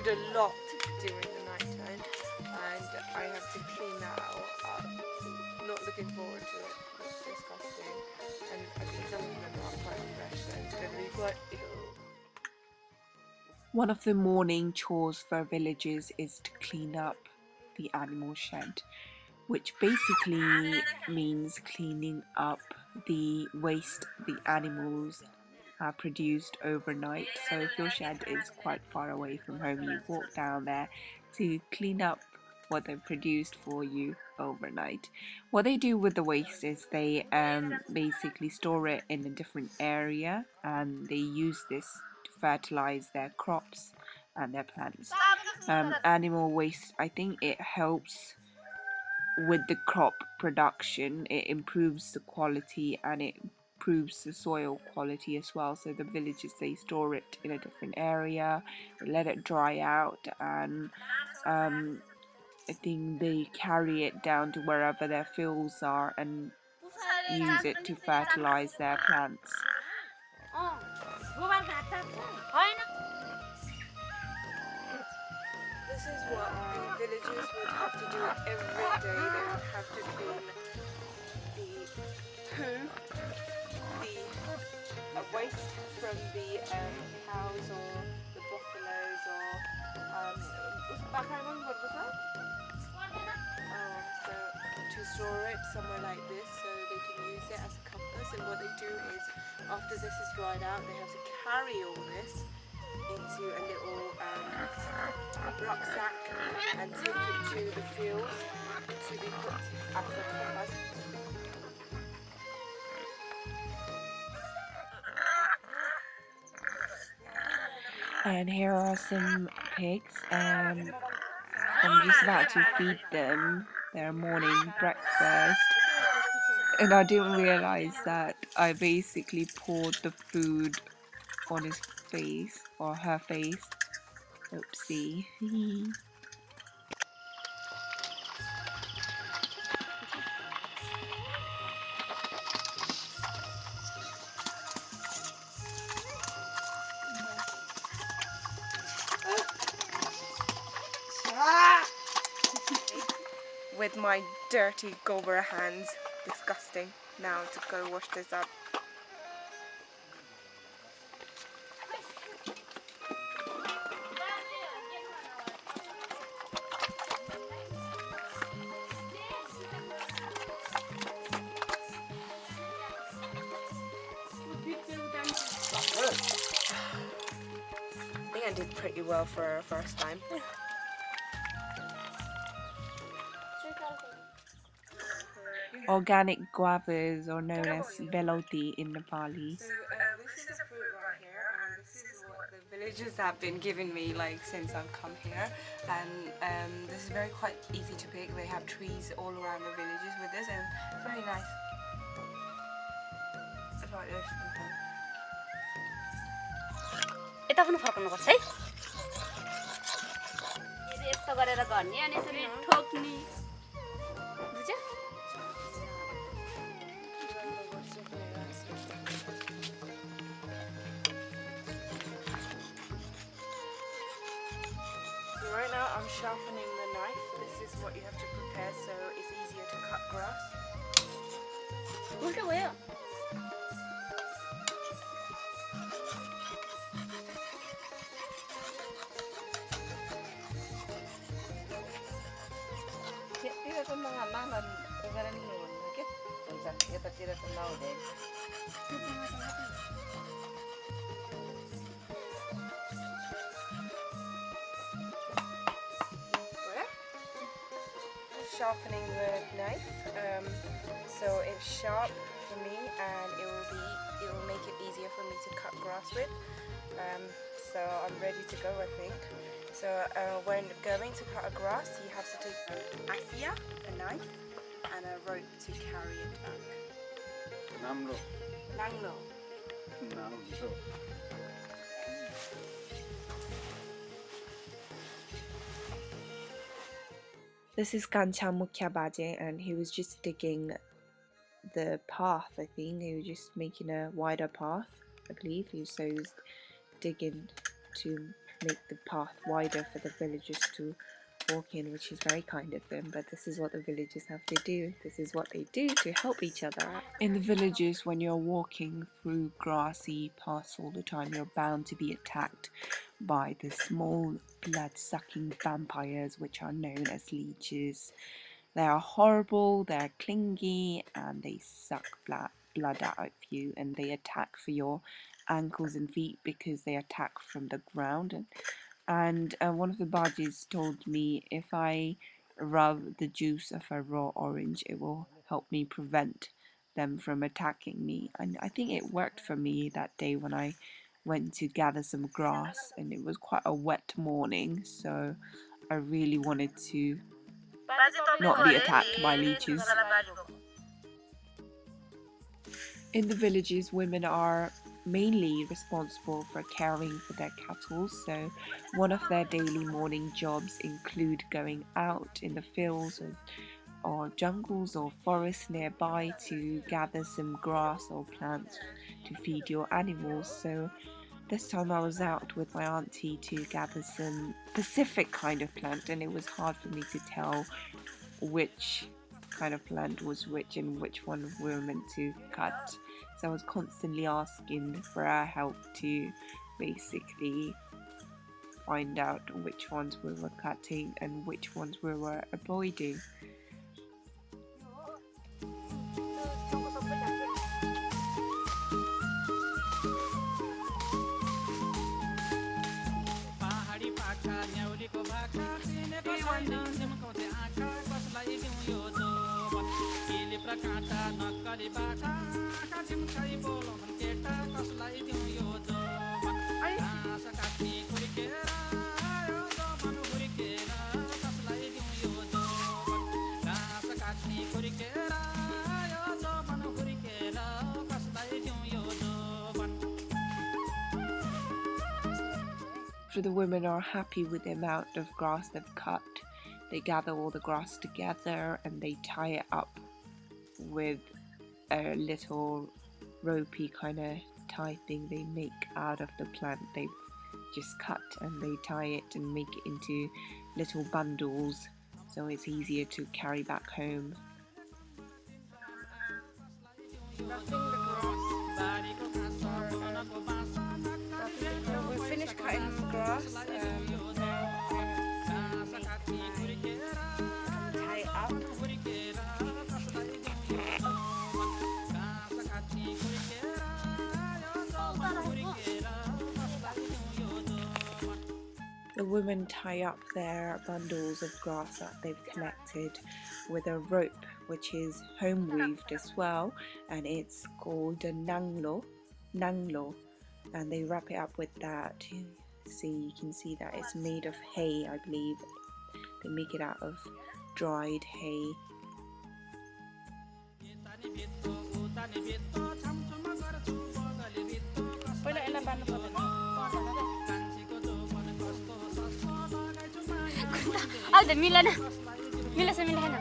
A lot during the night time, and I have to clean that out. Not looking forward to it. It's disgusting, and I think some of them are quite fresh, so it's going to be quite ill. One of the morning chores for villagers is to clean up the animal shed, which basically means cleaning up the waste the animals are produced overnight. So if your shed is quite far away from home, you walk down there to clean up what they've produced for you overnight. What they do with the waste is they basically store it in a different area, and they use this to fertilize their crops and their plants. Animal waste, I think it helps with the crop production. It improves the quality, and it improves the soil quality as well. So the villagers, they store it in a different area, they let it dry out, and I think they carry it down to wherever their fields are and use it to fertilize their plants. This is what the villagers would have to do every day. They would have to clean the poo, the waste from the cows or the buffaloes, or so to store it somewhere like this so they can use it as a compass. And what they do is, after this is dried out, they have to carry all this into a little rucksack and take it to the fields to be put as a compass. And here are some pigs. I'm just about to feed them their morning breakfast, and I didn't realize that I basically poured the food on his face or her face. Oopsie. With my dirty Gobra hands. Disgusting. Now to go wash this up. I think I did pretty well for our first time. Organic guavas are known as veloti in Nepali. So this is a fruit right here, and this is what the villagers have been giving me since I've come here. And this is quite easy to pick. They have trees all around the villages with this, and very nice. It's like this. यता पनि फर्कनुपर्छ है यस्तो गरेर गर्ने अनि यसरी ठोक्नी बुझ्यो Right now I'm sharpening the knife. This is what you have to prepare so it's easier to cut grass. उल्टो भयो Sharpening the knife so it's sharp for me, and it will make it easier for me to cut grass with. So I'm ready to go, I think. So when going to cut a grass, you have to take asia, a knife, and a rope to carry it up. Namlo. Nanglo. Namlo. This is Kancha Mukyabaje, and he was just digging the path, I think. He was just making a wider path, I believe. He was digging to make the path wider for the villagers to walk in, which is very kind of him, but this is what the villagers have to do. This is what they do to help each other out. In the villages, when you're walking through grassy paths all the time, you're bound to be attacked by the small blood-sucking vampires, which are known as leeches. They are horrible, they're clingy, and they suck blood out of you, and they attack for your ankles and feet because they attack from the ground. And one of the Bajis told me if I rub the juice of a raw orange, it will help me prevent them from attacking me. And I think it worked for me that day when I went to gather some grass, and it was quite a wet morning, so I really wanted to not be attacked by leeches. In the villages, women are mainly responsible for caring for their cattle, so one of their daily morning jobs include going out in the fields or jungles or forests nearby to gather some grass or plants to feed your animals. So this time I was out with my auntie to gather some specific kind of plant, and it was hard for me to tell which kind of plant was which and which one we were meant to cut. So I was constantly asking for our help to basically find out which ones we were cutting and which ones we were avoiding. After the women are happy with the amount of grass they've cut, they gather all the grass together and they tie it up with a little ropey kind of tie thing they make out of the plant they've just cut, and they tie it and make it into little bundles so it's easier to carry back home. We finished cutting the grass. Tie it up. The women tie up their bundles of grass that they've collected with a rope, which is home weaved as well, and it's called a nanglo, and they wrap it up with that. You can see that it's made of hay, I believe. They make it out of dried hay. Ada mila na. Mila sa mila na.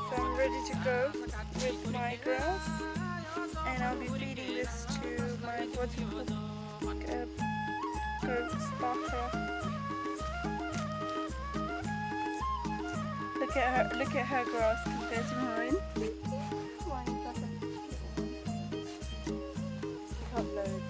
So I'm ready to go with my grass, and I'll be feeding this to my goat's butter. Look at her grass compared to mine. Upload.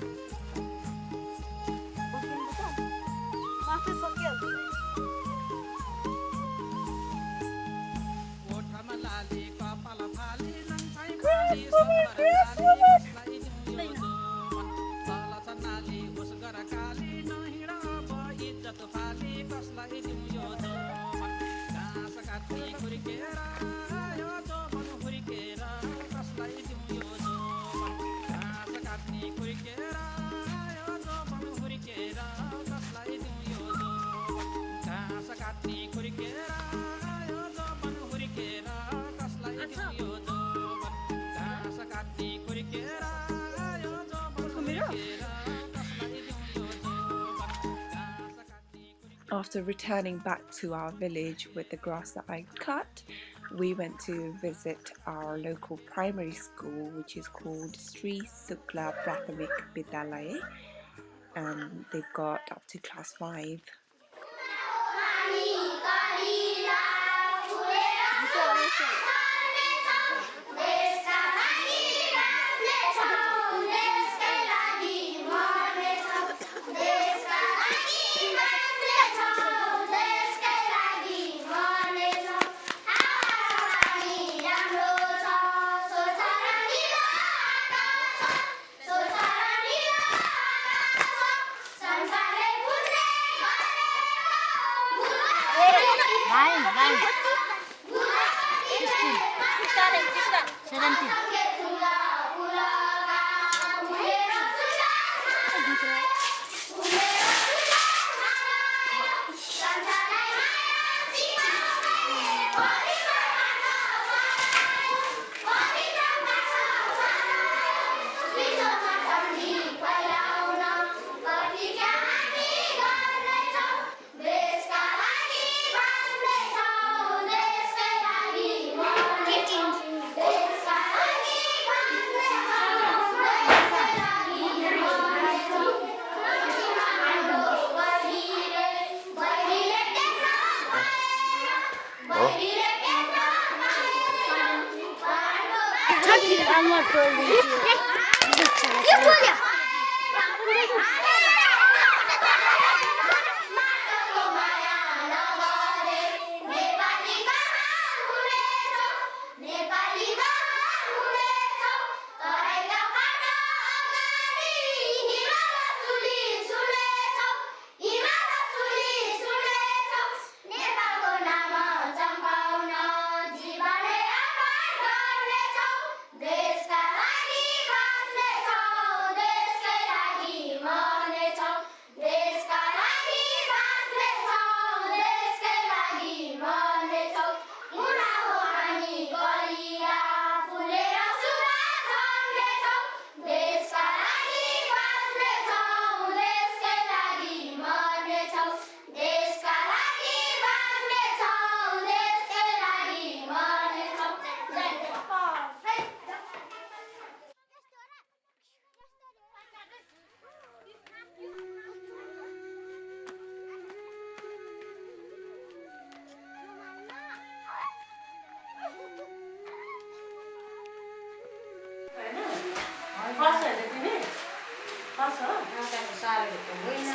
After returning back to our village with the grass that I cut, we went to visit our local primary school, which is called Sri Sukla Prathamik Vidyalaya, and they've got up to class 5.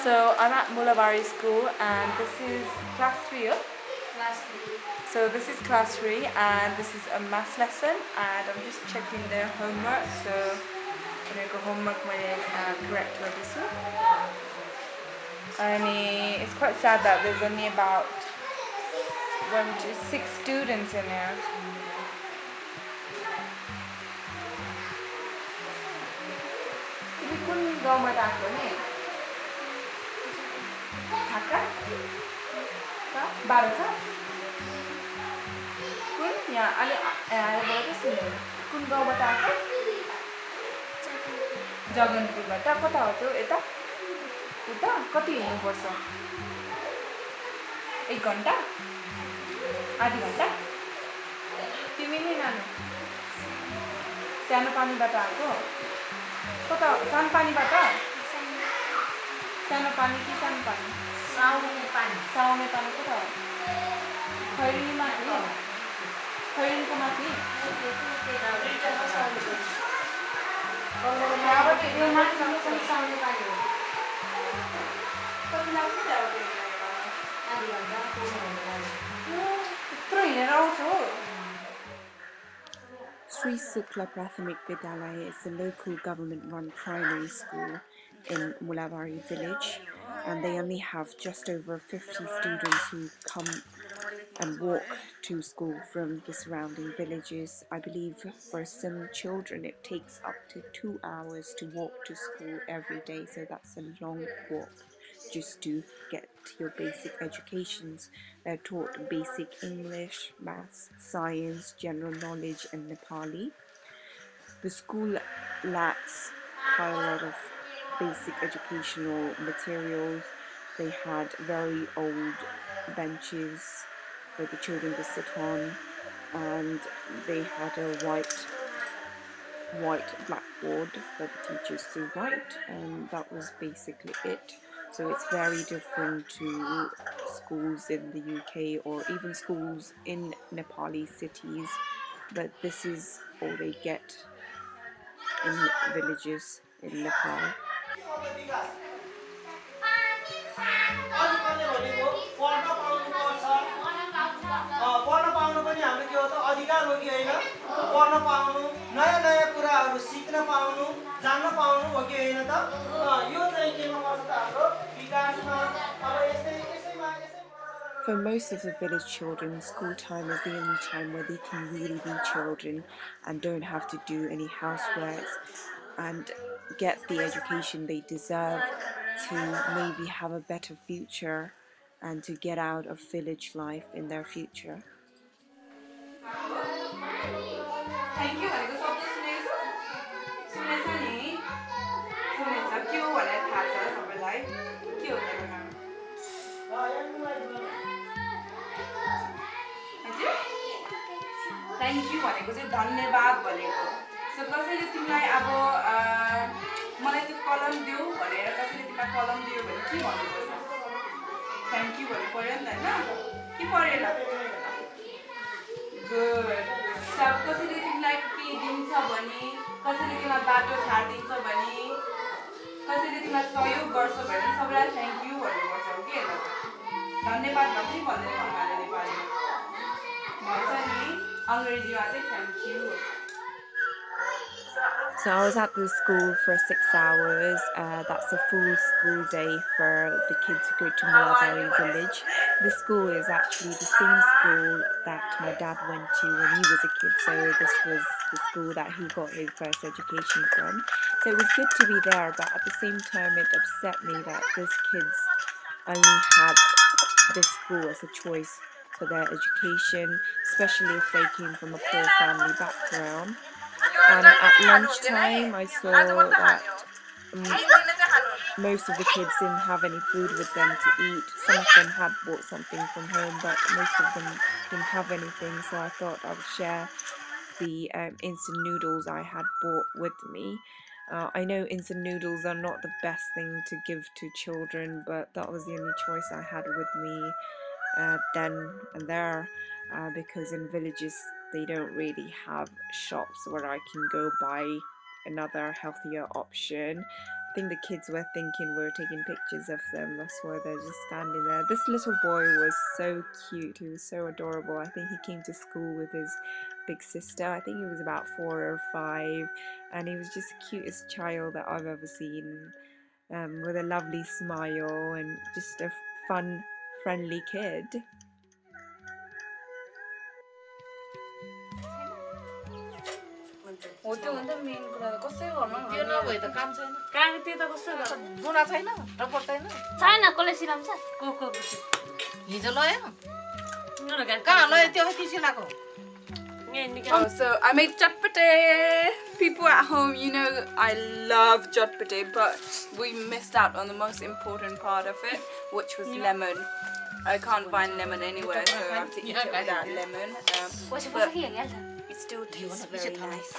So I'm at Mulabari school and this is class 3. So this is class 3 and this is a maths lesson and I'm just checking their homework. So उनीहरुको homework मैले correct गर्दैछु. And it's quite sad that there's only about 6 students in there. कुन गाउँबाट आएको नि? छाका? 12 छ? कुन? यहाँ अलि बोलेको सुन्नु. कुन गाउँबाट आएको? जगनपुरबाट. कता हो त्यो? यता? उता? कति हिँड्नुपर्छ? 1 घण्टा? आधी घण्टा? तिमी नै नानु. सानो पानीबाट आएको? कता सानो पानीबाट? सानो पानी कि सानो पानी? साउने पानी कता हो? खैरिनी माथि? खैरिनीको माथि? यहाँबाट यो माथि साउने पानी हो. कति लाग्छ त्यहाँबाट? आधी घण्टा, 1 घण्टा. त्यत्रो हिँडेर आउँछु. Sri Sukla Prathamik Vidyalaya is a local government-run primary school in Mulabari village, and they only have just over 50 students who come and walk to school from the surrounding villages. I believe for some children it takes up to 2 hours to walk to school every day, so that's a long walk just to get your basic educations. They're taught basic English, maths, science, general knowledge and Nepali. The school lacks quite a lot of basic educational materials. They had very old benches for the children to sit on, and they had a white blackboard for the teachers to write, and that was basically it. So it's very different to schools in the UK or even schools in Nepali cities, but this is all they get in villages in Nepal. पढ्न पाउनु पनि हाम्रो के हो त अधिकार हो कि होइन पढ्न पाउनु नयाँ नयाँ कुराहरू सिक्न पाउनु जान्न पाउनु हो कि होइन त यो चाहिँ केमा पर्छ त हाम्रो विकासमा अब यसैमा For most of the village children, school time is the only time where they can really be children and don't have to do any housework and get the education they deserve to maybe have a better future and to get out of village life in their future. Thank you भनेको शब्द सुनेको छ? सुनेछ नि? सुनेछ के हो भनेर थाहा छ सबैलाई? के हो त्यसको नाम? हजुर? Thank you भनेको चाहिँ धन्यवाद भनेको. So कसैले तिमीलाई अब मलाई त्यो कलम देऊ भनेर कसैले तिमीलाई कलम दियो भने के भन्नुपर्छ? Thank you भन्नु पर्यो नि त हैन? के परेन? Good. सब कसैले तिमीलाई के दिन्छ भने कसैले तिमीलाई बाटो छाड्दिन्छ भने कसैले तिमीलाई सहयोग गर्छ भने सबैलाई थ्यांक यू भन्नुपर्छ हो के हेर्नु धन्यवाद भन्छ नि भन्दैन तिमीहरूले नेपालीमा भन्छ नि अंग्रेजीमा चाहिँ thank you. So I was at the school for 6 hours. That's a full school day for the kids who go to Mulabari village. The school is actually the same school that my dad went to when he was a kid. So this was the school that he got his first education from. So it was good to be there, but at the same time it upset me that these kids only had this school as a choice for their education, especially if they came from a poor family background. And at lunchtime I saw that most of the kids didn't have any food with them to eat. Some of them had bought something from home, but most of them didn't have anything, so I thought I would share the instant noodles I had bought with me. I know instant noodles are not the best thing to give to children, but that was the only choice I had with me then and there, because in villages they don't really have shops where I can go buy another healthier option. I think the kids were thinking we were taking pictures of them, that's why they're just standing there. This little boy was so cute, he was so adorable. I think he came to school with his big sister. I think he was about 4 or 5, and he was just the cutest child that I've ever seen, with a lovely smile and just a fun, friendly kid. हो त्यो भन्दा main कुरा कसै घरमा त्यो नभए त काम छैन काम त्यो त कस्तो गर्छ बुना छैन रबर छैन छैन कसले सिलाउँछ को हिजो लयो मेरो घर कहाँ लयो त्यो कति सिलाको So I made chutpate. People at home, you know I love chutpate, but we missed out on the most important part of it, which was lemon. I can't find lemon anywhere, so I have to eat it without lemon. But it still tastes very nice.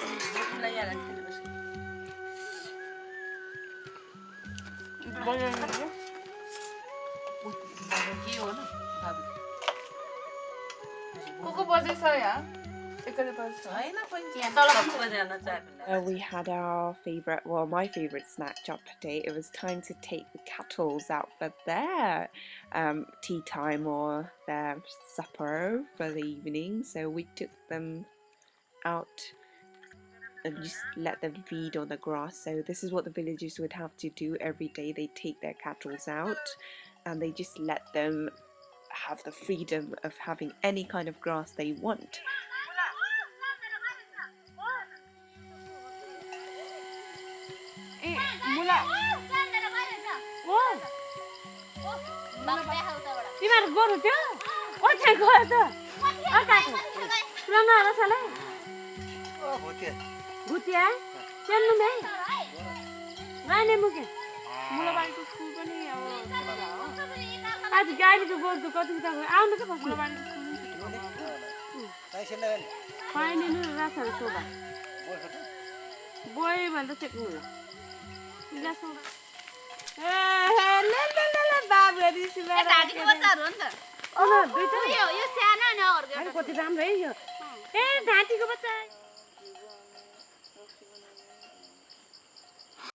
को बजे छ यहाँ We had our favourite, well my favourite snack, chutpate. It was time to take the cattles out for their tea time or their supper for the evening. So we took them out and just let them feed on the grass. So this is what the villagers would have to do every day. They take their cattles out and they just let them have the freedom of having any kind of grass they want. तिमीहरू गोरु थियो कतै गयो त पुरानो आला भुतिया चल्नु नै गाने मुके मुलाबारीको स्कुल पनि अब आज गाडीको गोरु कति त आउनु त मुलाबारीको स्कुल पाइने न रासहरू सोभा बोय भन्दा सेक्नु इला सोभा बाबु रिसिभर ढाँटीको बच्चाहरू हो नि त दुईटा यो सानो न अर्को कति राम्रो है यो ए ढाँटीको बच्चा